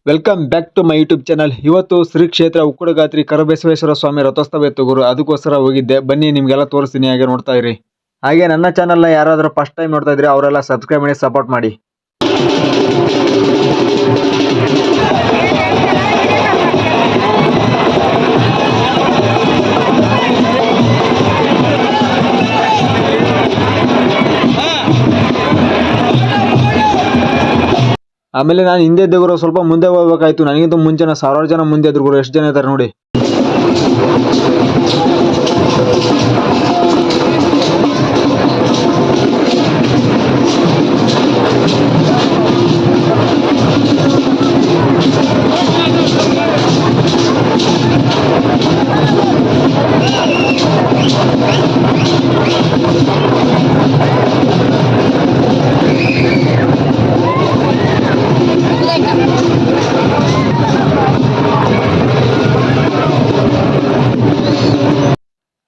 Welcome back to my YouTube channel. ಇವತ್ತು ಶ್ರೀ ಕ್ಷೇತ್ರ ಉಕ್ಕಡಗಾತ್ರಿ ಕರಬಸವೇಶ್ವರ ಸ್ವಾಮಿ ರಥೋತ್ಸವ ಇತ್ತು ಗುರು. ಅದಕ್ಕೋಸ್ಕರ ಹೋಗಿದ್ದೆ. ಬನ್ನಿ ನಿಮ್ಗೆಲ್ಲ ತೋರಿಸ್ತೀನಿ, ಹಾಗೆ ನೋಡ್ತಾ ಇರಿ. ಹಾಗೆ ನನ್ನ ಚಾನಲ್ನ ಯಾರಾದರೂ ಫಸ್ಟ್ ಟೈಮ್ ನೋಡ್ತಾ ಇದ್ರೆ ಅವರೆಲ್ಲ ಸಬ್ಸ್ಕ್ರೈಬ್ ಮಾಡಿ ಸಪೋರ್ಟ್ ಮಾಡಿ. ಆಮೇಲೆ ನಾನು ಹಿಂದೆ ಇದ್ದೆ ಗುರು, ಸ್ವಲ್ಪ ಮುಂದೆ ಹೋಗ್ಬೇಕಾಯ್ತು. ನನಗಿಂತ ಮುಂಚೆ ಸಾವಿರಾರು ಜನ ಮುಂದೆ ಇದ್ರು ಗುರು. ಎಷ್ಟು ಜನ ಇದ್ದಾರೆ ನೋಡಿ.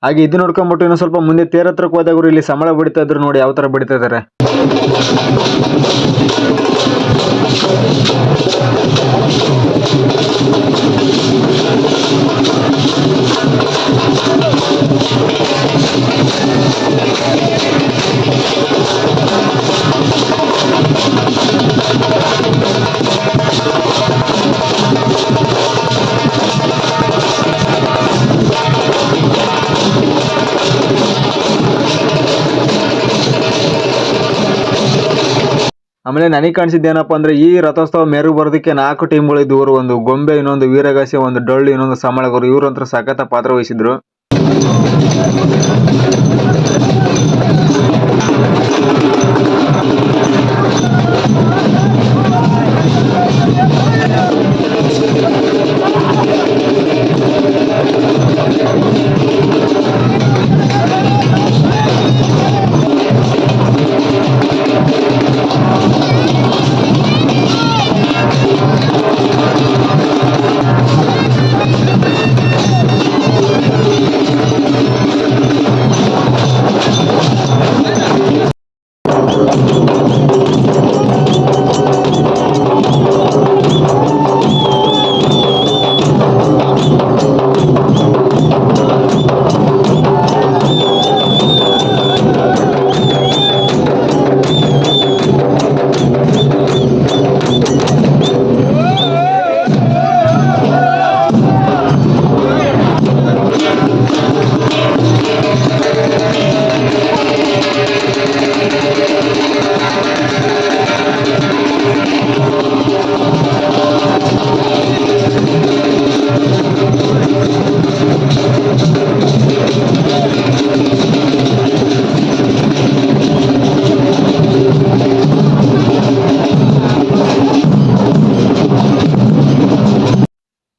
ಹಾಗೆ ಇದು ನೋಡ್ಕೊಂಡ್ಬಿಟ್ಟು ಇನ್ನು ಸ್ವಲ್ಪ ಮುಂದೆ ತೇರ್ ಹತ್ರಕ್ಕೆ ಹೋದಾಗರು ಇಲ್ಲಿ ಸಂಬಳ ಬಿಡ್ತಾ ಇದ್ರು ನೋಡಿ, ಯಾವ ತರ ಬಿಡ್ತಾ ಇದಾರೆ. ಆಮೇಲೆ ನನಗೆ ಕಾಣಿಸಿದ್ದೇನಪ್ಪ ಅಂದ್ರೆ, ಈ ರಥೋತ್ಸವ ಮೆರುಗು ಬರೋದಕ್ಕೆ 4 ಟೀಮ್ಗಳು ಇದ್ದವರು. ಒಂದು ಗೊಂಬೆ, ಇನ್ನೊಂದು ವೀರಗಾಸೆ, ಒಂದು ಡೊಳ್ಳು, ಇನ್ನೊಂದು ಸಮಾಳಗರು. ಇವ್ರಂತರ ಸಖತ್ ಪಾತ್ರ ವಹಿಸಿದ್ರು.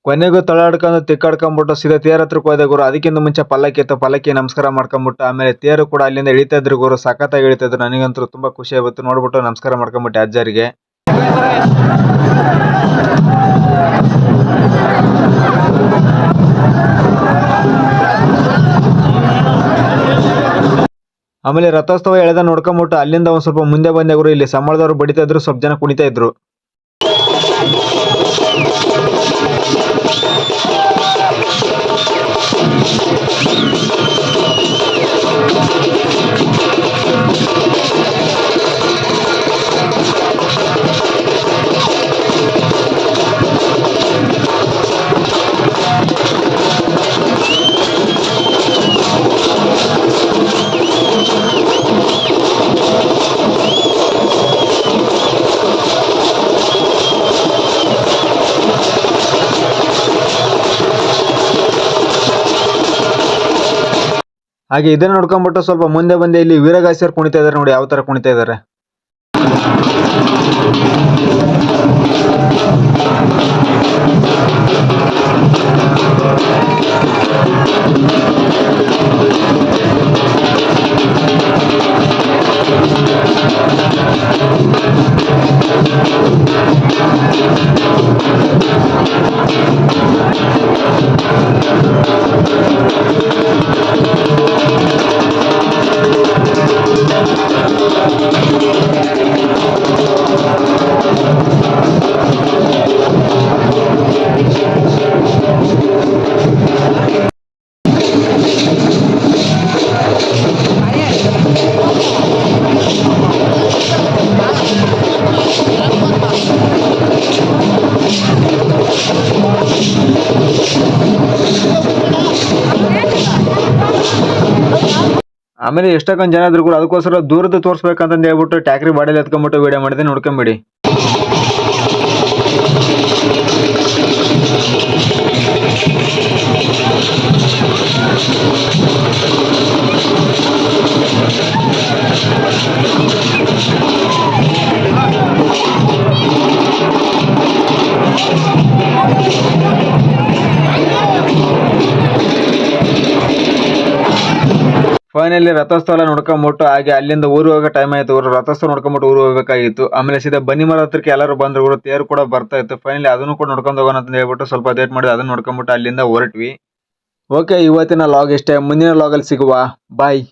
ಕೊನೆಗೂ ತಳಾಡ್ಕೊಂಡು ತಿಕ್ಕಾಡ್ಕೊಂಡ್ಬಿಟ್ಟು ಸೀದಾ ತೇರ್ ಹತ್ರಕ್ಕೆ ಹೋದೆ ಗುರು. ಅದಕ್ಕಿಂತ ಮುಂಚೆ ಪಲ್ಲಕ್ಕಿ ಇತ್ತು, ಪಲ್ಲಕ್ಕಿ ನಮಸ್ಕಾರ ಮಾಡ್ಕೊಂಡ್ಬಿಟ್ಟು ಆಮೇಲೆ ತೇರು ಕೂಡ ಅಲ್ಲಿಂದ ಇಳಿತಾ ಇದ್ರು ಗುರು. ಸಖತ್ತಾಗಿ ಇಳಿತಾ ಇದ್ರು. ನನಗಂತೂ ತುಂಬಾ ಖುಷಿ ಆಗುತ್ತೆ ನೋಡ್ಬಿಟ್ಟು. ನಮಸ್ಕಾರ ಮಾಡ್ಕೊಂಡ್ಬಿಟ್ಟೆ ಅಜ್ಜರಿಗೆ. ಆಮೇಲೆ ರಥೋತ್ಸವ ಎಳೆದ ನೋಡ್ಕೊಂಡ್ಬಿಟ್ಟು ಅಲ್ಲಿಂದ ಒಂದ್ ಸ್ವಲ್ಪ ಮುಂದೆ ಬಂದೆ ಗುರು. ಇಲ್ಲಿ ಸಂಬಳದವ್ರು ಬಡಿತಾ ಇದ್ರು, ಸ್ವಲ್ಪ ಜನ ಕುಣಿತಾ ಇದ್ರು. ಹಾಗೆ ಇದನ್ನ ನೋಡ್ಕೊಂಡ್ಬಿಟ್ಟು ಸ್ವಲ್ಪ ಮುಂದೆ ಬಂದೆ. ಇಲ್ಲಿ ವೀರಗಾಸೆಯರು ಕುಣಿತಾ ಇದಾರೆ ನೋಡಿ, ಯಾವ ತರ ಕುಣಿತಾ ಇದಾರೆ. ಆಮೇಲೆ ಎಷ್ಟೊಂದು ಜನ ಇದ್ರು ಕೂಡ ಅದಕ್ಕೋಸ್ಕರ ದೂರದ ತೋರಿಸ್ಬೇಕಂತ ಹೇಳ್ಬಿಟ್ಟು ಟ್ಯಾಕ್ರಿ ಬಾಡಿಯಲ್ಲಿ ಎತ್ಕೊಂಡ್ಬಿಟ್ಟು ವಿಡಿಯೋ ಮಾಡಿದೆ, ನೋಡ್ಕೊಂಬಿಡಿ. ಫೈನಲಿ ರಥೋತ್ಸವ ಎಲ್ಲ ನೋಡ್ಕೊಂಬಿಟ್ಟು ಹಾಗೆ ಅಲ್ಲಿಂದ ಊರು ಹೋಗೋ ಟೈಮ್ ಆಯ್ತು. ಊರು ರಥೋತ್ಸವ ನೋಡ್ಕೊಂಬಿಟ್ಟು ಊರು ಹೋಗ್ಬೇಕಾಗಿತ್ತು. ಆಮೇಲೆ ಸೀದಾ ಬನ್ನಿ ಮರ ಹತ್ರಕ್ಕೆ ಎಲ್ಲರೂ ಬಂದ್ರು. ಊರು ತೇರು ಕೂಡ ಬರ್ತಾ ಇತ್ತು. ಫೈನಲಿ ಅದನ್ನು ಕೂಡ ನೋಡ್ಕೊಂಡು ಹೋಗೋಣ ಅಂತ ಹೇಳ್ಬಿಟ್ಟು ಸ್ವಲ್ಪ ಲೇಟ್ ಮಾಡಿ ಅದನ್ನ ನೋಡ್ಕೊಂಬಿಟ್ಟು ಅಲ್ಲಿಂದ ಹೊರಟ್ವಿ. ಓಕೆ, ಇವತ್ತಿನ ಲಾಗ್ ಇಷ್ಟೇ. ಮುಂದಿನ ಲಾಗಲ್ಲಿ ಸಿಗುವ. ಬಾಯ್.